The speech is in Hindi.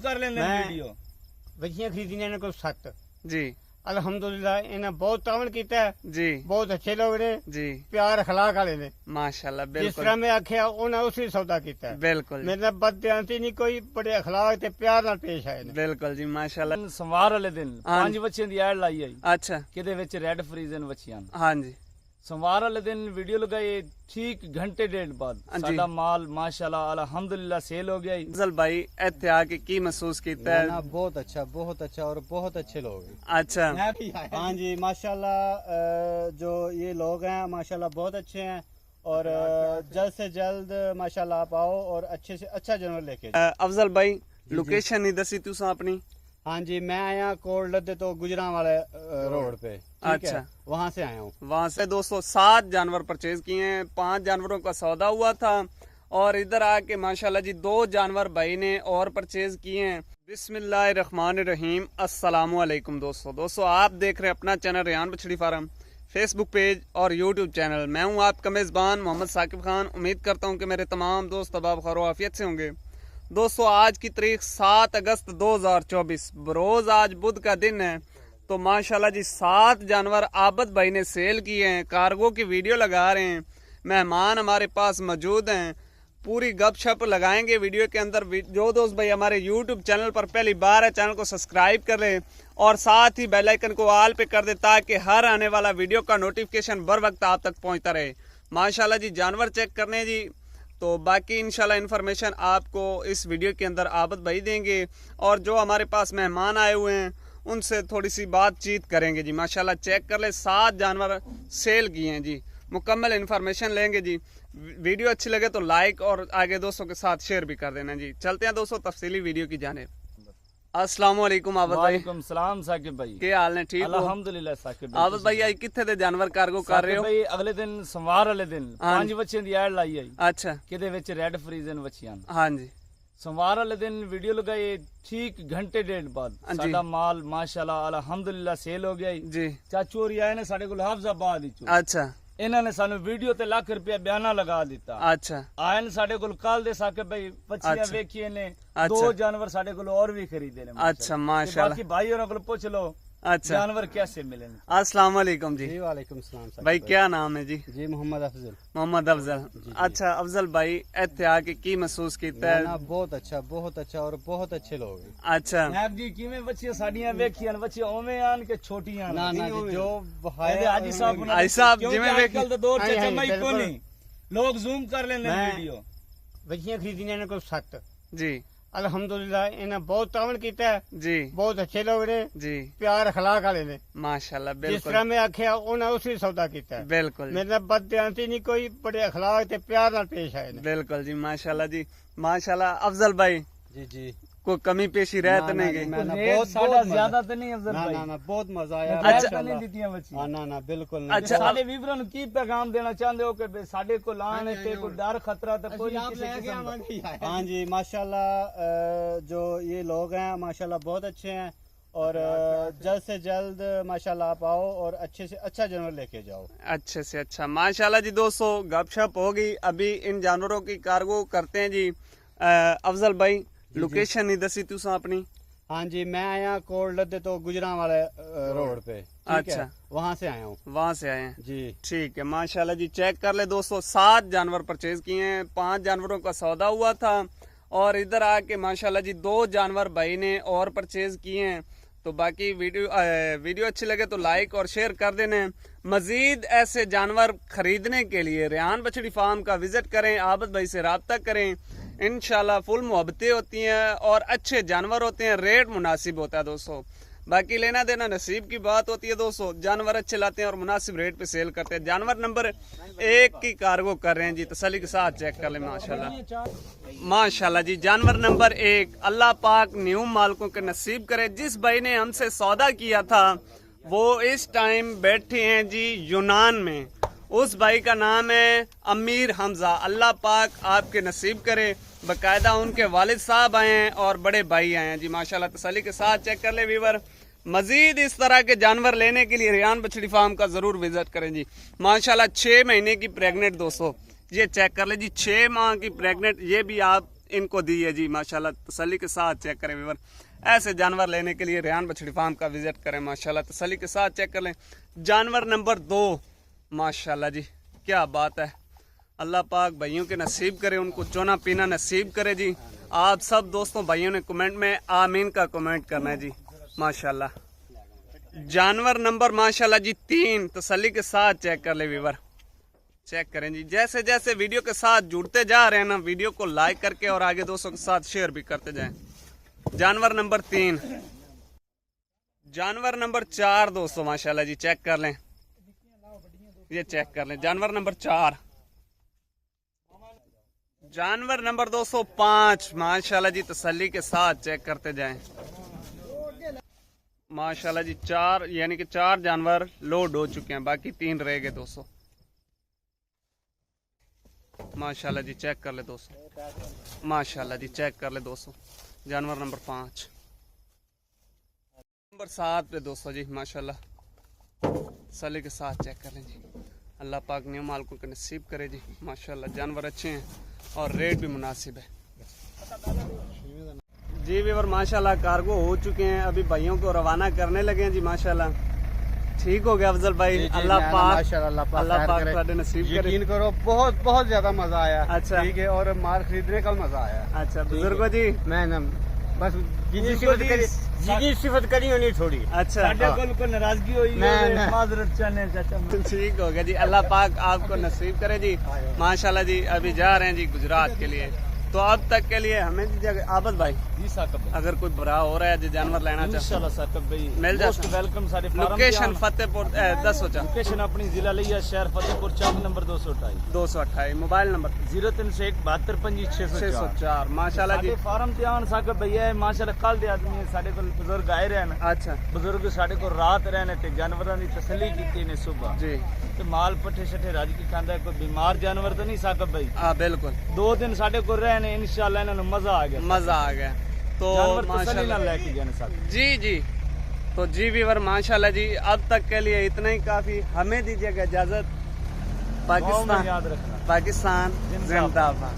कर लेने वीडियो बच्चियां खरीदने ने को 7 जी अल्हम्दुलिल्लाह इन्हें बहुत तावन किया है जी बहुत अच्छे लोग ने जी प्यार अखलाक वाले ने माशाल्लाह जिस बिल्कुल तरह मैं आख्या उन्हें उसी सौदा किया है बिल्कुल मेरे बदयांती नहीं कोई बड़े अखलाक ते प्यार नाल पेश आए ने बिल्कुल जी माशाल्लाह संवार वाले दिन हाँ 5 बच्चियां दी ऐड लाई आई अच्छा किदे विच रेड फ्रीजन बच्चियां हाँ जी संवार वाले दिन वीडियो लगाई ठीक घंटे डेढ़ बाद साडा माल माशाल्लाह अल्हम्दुलिल्लाह सेल हो गया। अफजल भाई इत्थे आके की महसूस कीता है? बहुत अच्छा और बहुत अच्छे लोग हैं। अच्छा हाँ जी माशाल्लाह जो ये लोग हैं माशाल्लाह बहुत अच्छे हैं और जल्द से जल्द माशाल्लाह आप आओ और अच्छे से अच्छा जानवर लेके अफजल भाई लोकेशन नहीं दसी तुसा अपनी? हाँ जी मैं आया कोट लद्दे तो गुजरां वाले रोड पे अच्छा वहाँ से आया हूँ। वहाँ से दोस्तों 7 जानवर परचेज किए हैं, 5 जानवरों का सौदा हुआ था और इधर आके माशाल्लाह जी 2 जानवर भाई ने और परचेज किए हैं। बिस्मिल्लाहिर्रहमानिर्रहीम अस्सलामु अलैकुम दोस्तों आप देख रहे हैं अपना चैनल रेहान बछड़ी फार्म फेसबुक पेज और यूट्यूब चैनल। मैं हूँ आपका मेज़बान मोहम्मद साकिब खान। उम्मीद करता हूँ कि मेरे तमाम दोस्त अबाब खैर आफियत से होंगे। दोस्तों आज की तारीख 7 अगस्त 2024 बरोज आज बुध का दिन है। तो माशाल्लाह जी 7 जानवर आबद भाई ने सेल किए हैं, कार्गो की वीडियो लगा रहे हैं। मेहमान हमारे पास मौजूद हैं, पूरी गपशप लगाएंगे वीडियो के अंदर। जो दोस्त भाई हमारे यूट्यूब चैनल पर पहली बार है चैनल को सब्सक्राइब कर ले और साथ ही बेल आइकन को ऑल पे कर दे ताकि हर आने वाला वीडियो का नोटिफिकेशन बर वक्त आप तक पहुंचता रहे। माशाल्लाह जी जानवर चेक करने जी, तो बाकी इंशाल्लाह इन्फॉर्मेशन आपको इस वीडियो के अंदर आबद भाई देंगे और जो हमारे पास मेहमान आए हुए हैं उनसे थोड़ी सी बातचीत करेंगे जी। माशाल्लाह चेक कर ले 7 जानवर सेल किए हैं जी, मुकम्मल इन्फॉर्मेशन लेंगे जी। वीडियो अच्छी लगे तो लाइक और आगे दोस्तों के साथ शेयर भी कर देना जी। चलते हैं दोस्तों तफसीली वीडियो की जानिब। अस्सलाम वालेकुम आबद भाई। वालेकुम सलाम साकिब भाई, क्या हाल है? ठीक हो? अल्हम्दुलिल्लाह साकिब भाई। आबद भाई आई कितने दे जानवर कार्गो कर रहे हो? भाई अगले दिन संवार वाले दिन 5 बच्चियां दी ऐड लाई आई अच्छा किदे विच रेड फ्रीजन बच्चियां। हाँ जी संवार वाले दिन वीडियो लगाई ठीक घंटे डेढ़ बाद साडा माल माशाल्लाह अल्हम्दुलिल्लाह सेल हो गया जी। चाचू होरी आए ने साडे कोल हाफजाबाद विचों। अच्छा इन्हां ने सानू वीडियो ते लाख रुपया बयाना लगा दिता। अच्छा आए ने साडे कोल कल दे साके भाई बच्चियां वेखिए ने 2 जानवर साडे कोल और भी खरीदे ने। अच्छा माशाल्लाह। बाकी भाई होरां कोल पूछ लो अच्छा जानवर कैसे मिले। अस्सलाम वालेकुम जी। जी वालेकुम सलाम भाई क्या नाम है जी? जी मोहम्मद अफजल। मोहम्मद अफजल। अच्छा अफजल भाई इत्थे आके की महसूस कीता है? बहुत अच्छा और बहुत अच्छे लोग हैं। अच्छा नायब जी किवें बच्चियां साडियां वेखियां बच्चियां ओवें आन के छोटियां ना ना जी जो हाजी साहब हाजी साहब जिवें आजकल दा दौर च जमाई कोनी लोग जूम कर लेंदे वीडियो। बच्चियां खरीदने ने को 7 जी अल्हम्दुलिल्लाह इन्हें बहुत तावन किया है जी बहुत अच्छे लोग ने जी प्यार अखलाक वाले ने माशाल्लाह जिस बिल्कुल तरह मैं आख्या उन्हें उसी सौदा किया है बिल्कुल मेरे बदयांती नहीं कोई बड़े अखलाक ते प्यार नाल पेश आए ने। बिल्कुल जी माशाल्लाह जी माशाल्लाह। अफजल भाई जी कोई कमी पेशी रह तो नहीं गई? बहुत साडा ज्यादा तो नहीं अफजल भाई। ना बहुत मजा आया अच्छा नहीं दितियां बच्चियां। ना बिल्कुल अच्छा साडे वीवरां नु की पैगाम देना चाहंदे हो कि साडे को लाने ते कोई डर खतरा ते कोई किसी किस्म का? हाँ जी माशाल्लाह जो ये लोग हैं माशाल्लाह बहुत अच्छे हैं और जल्द से जल्द माशाल्लाह आप आओ और अच्छे से अच्छा जानवर लेके जाओ। अच्छे से अच्छा माशाल्लाह जी। दोस्तों गपशप हो गई, अभी इन जानवरों की कार्गो करते हैं जी। अफजल भाई लोकेशन नहीं दसी तुसा अपनी? हाँ जी मैं आया कोट लद्दे तो गुजरां वाले रोड पे अच्छा वहाँ से आया हूँ। वहाँ से आए हैं जी ठीक है माशाल्लाह जी। चेक कर ले दोस्तों 7 जानवर परचेज किए हैं, 5 जानवरों का सौदा हुआ था और इधर आके माशाल्लाह जी 2 जानवर भाई ने और परचेज किए हैं। तो बाकी वीडियो अच्छी लगे तो लाइक और शेयर कर देना। मजीद ऐसे जानवर खरीदने के लिए रेहान बछड़ी फार्म का विजिट करें, आबद भाई से रब्ता करें। इंशाल्लाह फुल मोहब्बतें होती हैं और अच्छे जानवर होते हैं, रेट मुनासिब होता है दोस्तों। बाकी लेना देना नसीब की बात होती है दोस्तों। जानवर अच्छे लाते हैं और मुनासिब रेट पे सेल करते हैं। जानवर नंबर 1 की कार्गो कर रहे हैं जी, तसल्ली के साथ चेक कर ले माशाल्लाह। माशाल्लाह जी जानवर नंबर 1 अल्लाह पाक न्यू मालिकों के नसीब करे। जिस भाई ने हमसे सौदा किया था वो इस टाइम बैठे हैं जी यूनान में। उस भाई का नाम है अमीर हमजा। अल्लाह पाक आपके नसीब करे। बाकायदा उनके वालिद साहब आए हैं और बड़े भाई आए हैं जी माशाल्लाह। तसल्ली के साथ चेक कर ले व्यूअर। मजीद इस तरह के जानवर लेने के लिए रेहान बछड़ी फार्म का जरूर विजिट करें जी। माशाल्लाह 6 महीने की प्रेग्नेंट दोस्तों ये चेक कर ले जी, 6 माह की प्रेग्नेंट। ये भी आप इनको दी है जी माशाल्लाह। तसल्ली के साथ चेक करें व्यूअर। ऐसे जानवर लेने के लिए रेहान बछड़ी फार्म का विजिट करें माशाल्लाह। तसल्ली के साथ चेक कर लें। जानवर नंबर 2 माशाल्लाह जी, क्या बात है। अल्लाह पाक भाइयों के नसीब करे, उनको चोना पीना नसीब करे जी। आप सब दोस्तों भाइयों ने कमेंट में आमीन का कमेंट करना है जी माशाल्लाह। जानवर नंबर माशाल्लाह जी 3, तसल्ली के साथ चेक कर ले व्यूअर। चेक करें जी। जैसे जैसे वीडियो के साथ जुड़ते जा रहे हैं ना, वीडियो को लाइक करके और आगे दोस्तों के साथ शेयर भी करते जाएं। जानवर नंबर 3। जानवर नंबर 4 दोस्तों माशाल्लाह जी, चेक कर लें, ये चेक कर लें। जानवर नंबर 4। जानवर नंबर 205 माशाल्लाह जी, तसल्ली के साथ चेक करते जाएं माशाल्लाह जी। 4 यानी कि 4 जानवर लोड हो चुके हैं, बाकी 3 रह गए दोस्तों माशाल्लाह जी। चेक कर ले दोस्तों माशाल्लाह जी, चेक कर ले दोस्तों। जानवर नंबर 5। नंबर 7 पे दोस्तों जी माशाल्लाह, तसल्ली के साथ चेक कर लें जी। अल्लाह पाक न्यू मालिकों के नसीब करे जी माशाल्लाह। जानवर अच्छे हैं और रेट भी मुनासिब है जी व्यूअर। माशाल्लाह कार्गो हो चुके हैं, अभी भाइयों को रवाना करने लगे हैं जी माशाल्लाह। ठीक हो गया अफजल भाई, अल्लाह पाक ਤੁਹਾਡੇ नसीब करे। यकीन करो बहुत बहुत ज्यादा मजा आया। अच्छा। ठीक है, और माल खरीदने का मजा आया। अच्छा बुजुर्गो जी, मैं ना बस जिगी सिफत करी होनी थोड़ी। अच्छा ਸਾਡੇ ਕੋਲ ਕੋਈ ਨਾਰਾਜ਼ਗੀ ਹੋਈ नहीं, ਹੈ नहीं। माजरत चाहने चाचा। ठीक हो गया जी। अल्लाह पाक आपको नसीब करे जी माशाल्लाह जी। अभी जा रहे हैं जी गुजरात के लिए, तो अब तक के लिए हमें दीजिएगा आबद भाई। जी साकब भाई, अगर कोई बुरा हो रहा है जो जानवर लेना चाहता इंशाल्लाह साकब भाई मिल जाता मोस्ट वेलकम। सारे है, लोकेशन फतेहपुर 10 लोकेशन अपनी जिला लिया शहर फतेहपुर, चौक नंबर 228, 228 मोबाइल नंबर 0301 72 25 604। 604 माशाल्लाह जी। ਸਾਡੇ ਫਾਰਮ ਤੇ ਆਉਣ ਸਾਕਬ ਭਈਆ ਮਾਸ਼ਾਅੱਲਾ ਕੱਲ ਦੇ ਆਦਮੀ ਸਾਡੇ ਕੋਲ ਬਜ਼ੁਰਗ ਆਏ ਰਹੇ ਨੇ। अच्छा ਬਜ਼ੁਰਗ ਸਾਡੇ ਕੋਲ ਰਾਤ ਰਹੇ ਨੇ ਤੇ ਜਾਨਵਰਾਂ ਦੀ ਤਸੱਲੀ ਕੀਤੀ ਨੇ ਸਵੇਰ जी, ਤੇ ਮਾਲ ਪੱਠੇ ਛੱਠੇ ਰੱਜ ਕੇ ਖਾਂਦਾ। ਕੋਈ ਬਿਮਾਰ ਜਾਨਵਰ ਤਾਂ ਨਹੀਂ ਸਾਕਬ ਭਾਈ। हाँ बिल्कुल 2 दिन ਸਾਡੇ ਕੋਲ ਰਹੇ ਨੇ, ਇਨਸ਼ਾਅੱਲਾ ਇਹਨਾਂ ਨੂੰ ਮਜ਼ਾ ਆ ਗਿਆ। मजा आ गया। तो जानवर तसल्ली माशाल्लाह ਨਾਲ ਲੈ ਕੇ ਗਏ ਨੇ ਸਾਕਬ। जी जी। तो जी व्यूअर माशाल्लाह जी, अब तक के लिए इतना ही काफी। हमें दीजिएगा इजाजत। दुआओं में पाकिस्तान याद रखना। पाकिस्तान जिंदाबाद।